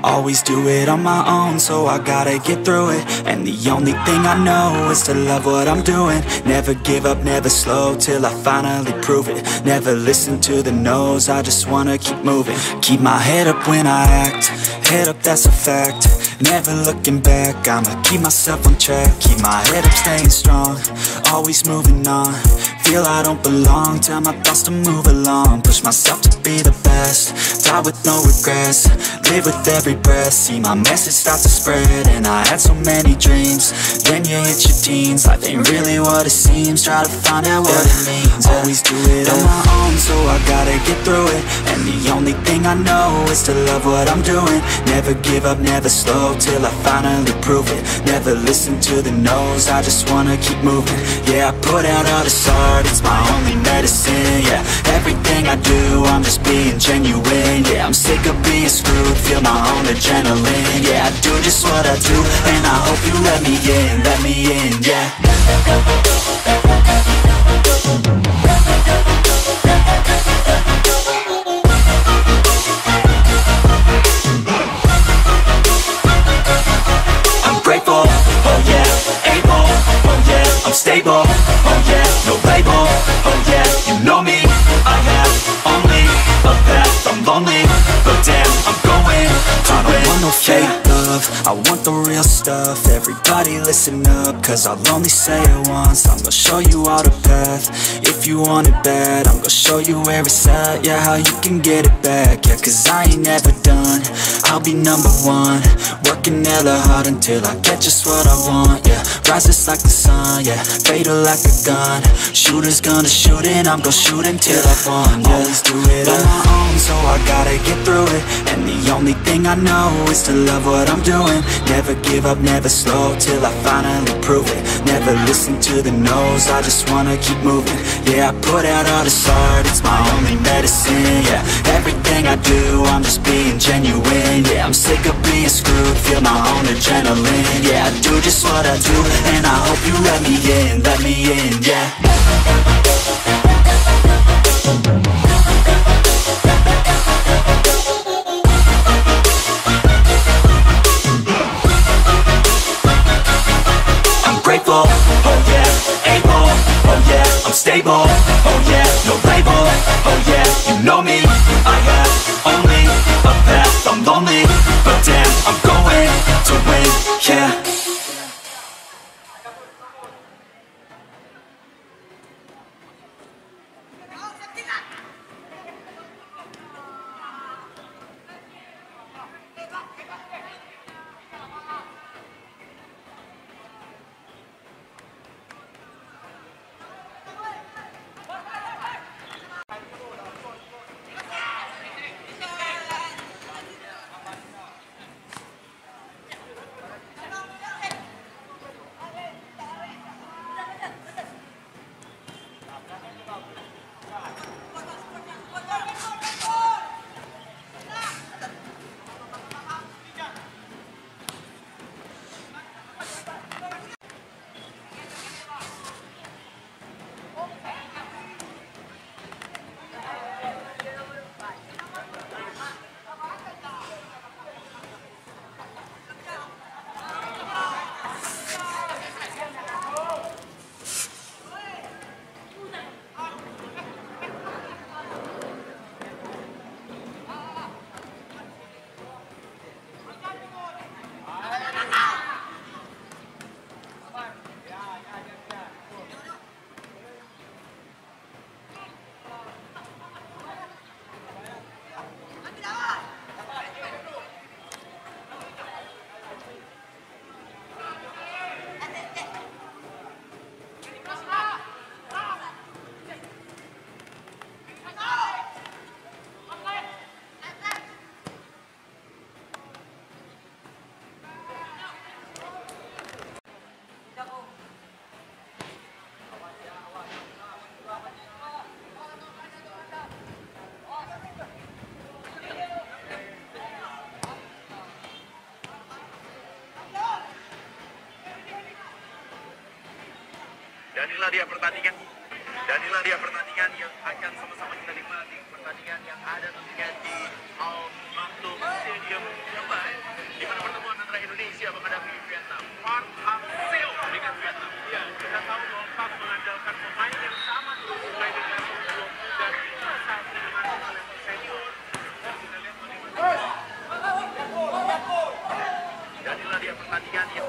Always do it on my own, so I gotta get through it. And the only thing I know is to love what I'm doing. Never give up, never slow, till I finally prove it. Never listen to the no's, I just wanna keep moving. Keep my head up when I act, head up, that's a fact. Never looking back, I'ma keep myself on track. Keep my head up, staying strong, always moving on. Feel I don't belong, tell my thoughts to move along. Push myself to be the best, die with no regrets. Live with every breath, see my message start to spread. And I had so many dreams, then you hit your teens. Life ain't really what it seems, try to find out what it means. Always do it on my own, so I gotta get through it. And the only thing I know is to love what I'm doing. Never give up, never slow, till I finally prove it. Never listen to the no's, I just wanna keep moving. Yeah, I put out all this art, it's my only medicine. Yeah, everything I do, I'm just being genuine. Yeah, I'm sick of being screwed, feel my own adrenaline. Yeah, I do just what I do, and I hope you let me in, yeah. I'm grateful, oh yeah, able, oh yeah, I'm stable, oh yeah, no label, oh yeah, you know me, I have only a path, I'm lonely, but damn, I'm going to win. I don't want no fake love, I want the real stuff. Everybody listen up, cause I'll only say it once. I'm gonna show you all the path, if you want it bad. I'm gonna show you where it's at, yeah, how you can get it back. Yeah, cause I ain't never done, I'll be number one. Working hella hard until I get just what I want, yeah. Rises like the sun, yeah, fatal like a gun. Shooter's gonna shoot and I'm gonna shoot until I've won, yeah. Always do it on my own, so I gotta get through it. And the only thing I know is to love what I'm doing. Never give up, never slow, till I finally prove it. Never listen to the no's, I just wanna keep moving. Yeah, I put out all this art, it's my only medicine. Yeah, everything I do, I'm just being genuine. Yeah, I'm sick of being screwed, feel my own adrenaline. Yeah, I do just what I do, and I hope you let me in, yeah. Grateful, oh yeah, able, oh yeah, I'm stable, oh yeah, no label, oh yeah, you know me, I have only a path, I'm lonely, but damn, I'm going to win, yeah. Dan inilah dia pertandingan yang akan sama-sama kita nikmati. Pertandingan yang ada tentunya di Al Maktoum Stadium Dubai, di mana pertemuan antara Indonesia menghadapi Vietnam. Park Hang-seo dengan Vietnam. Ya, kita tahu bahwa Park mengandalkan pemain yang sama terus mulai dengan umur dan saat ini dengan level senior. Dan kita lihat bagaimana. Dan inilah dia pertandingan yang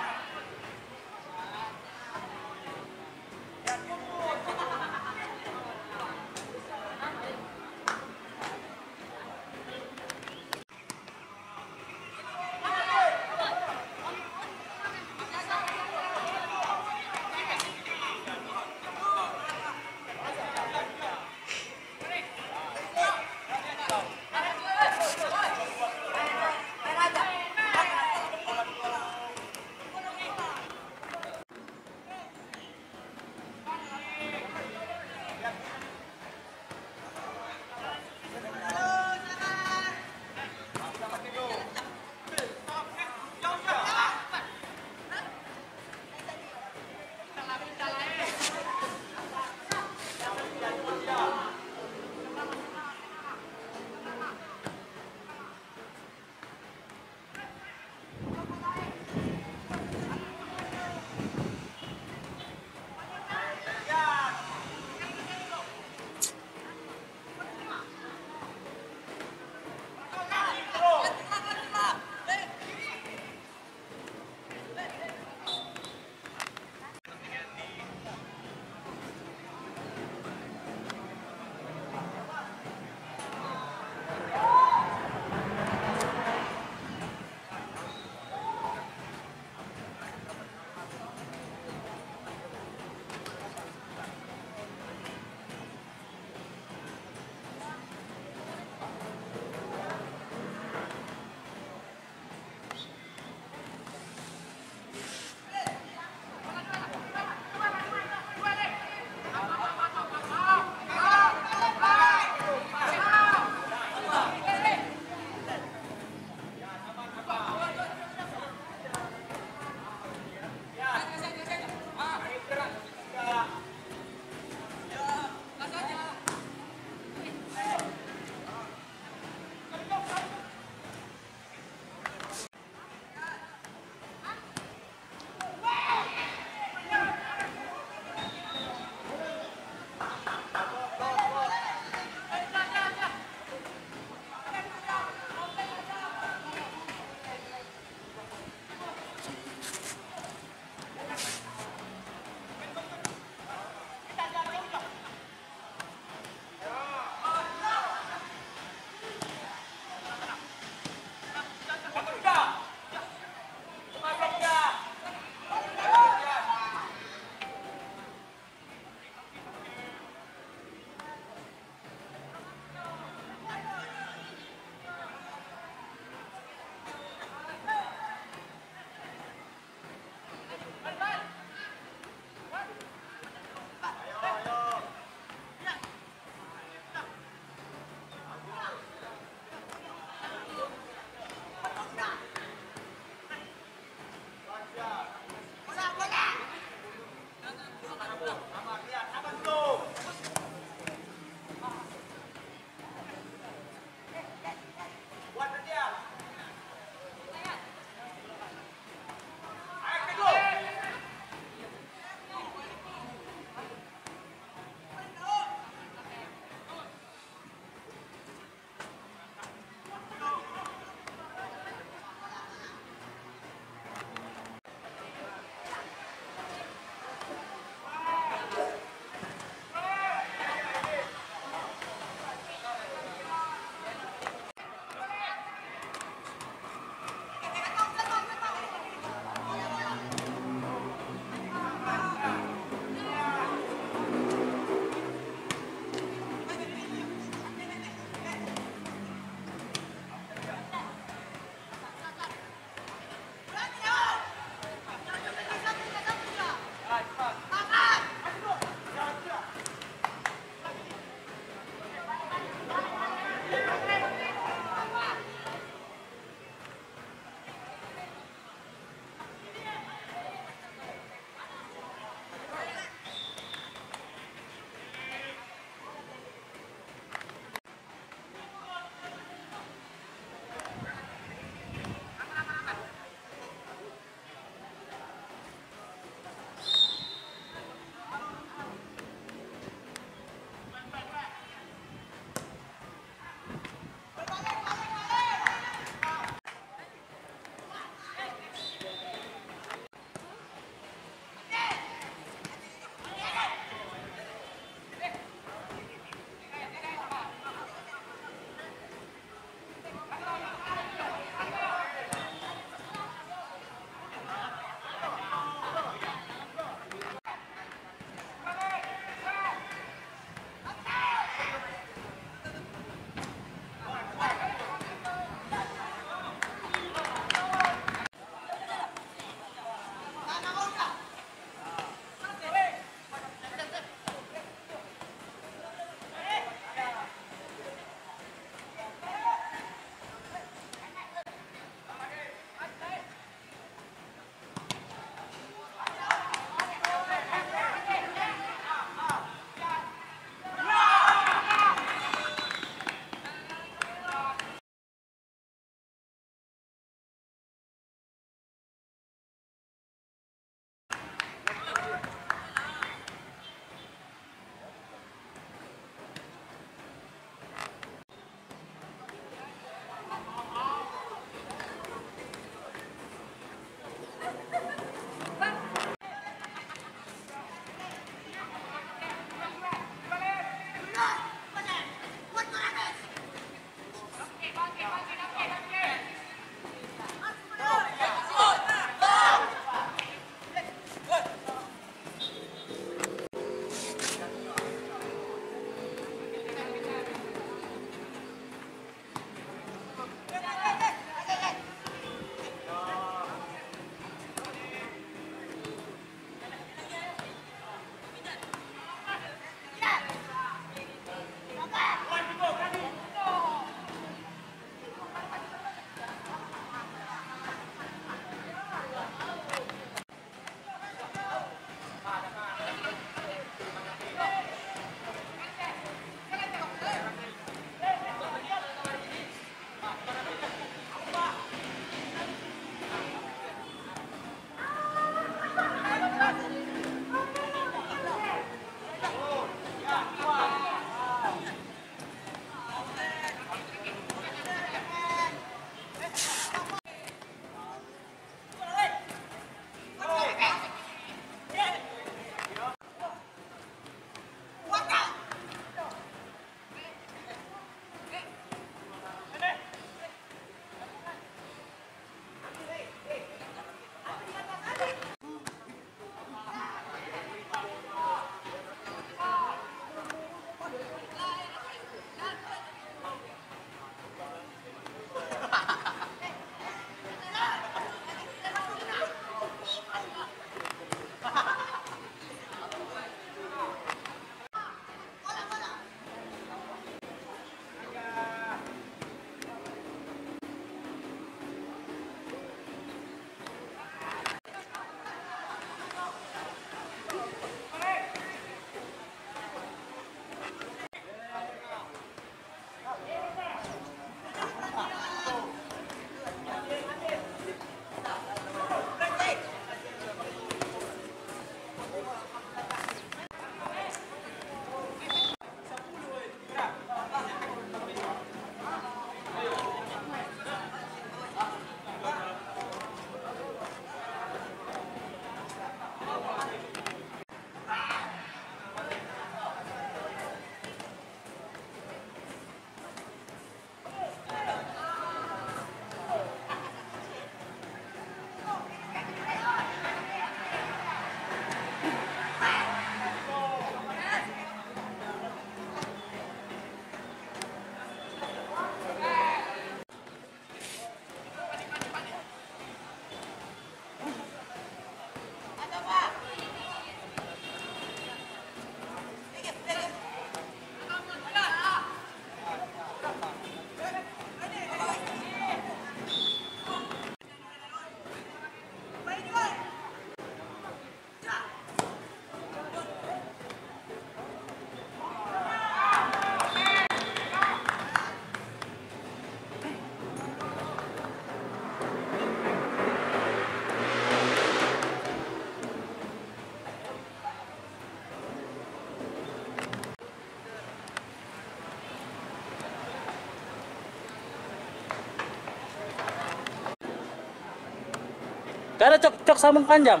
Gak ada cok sambung panjang.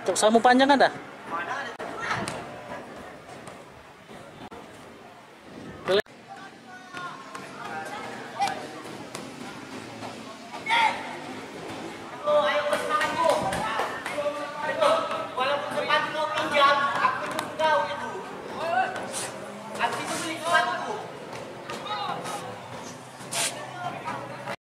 Cok sambung panjang ada?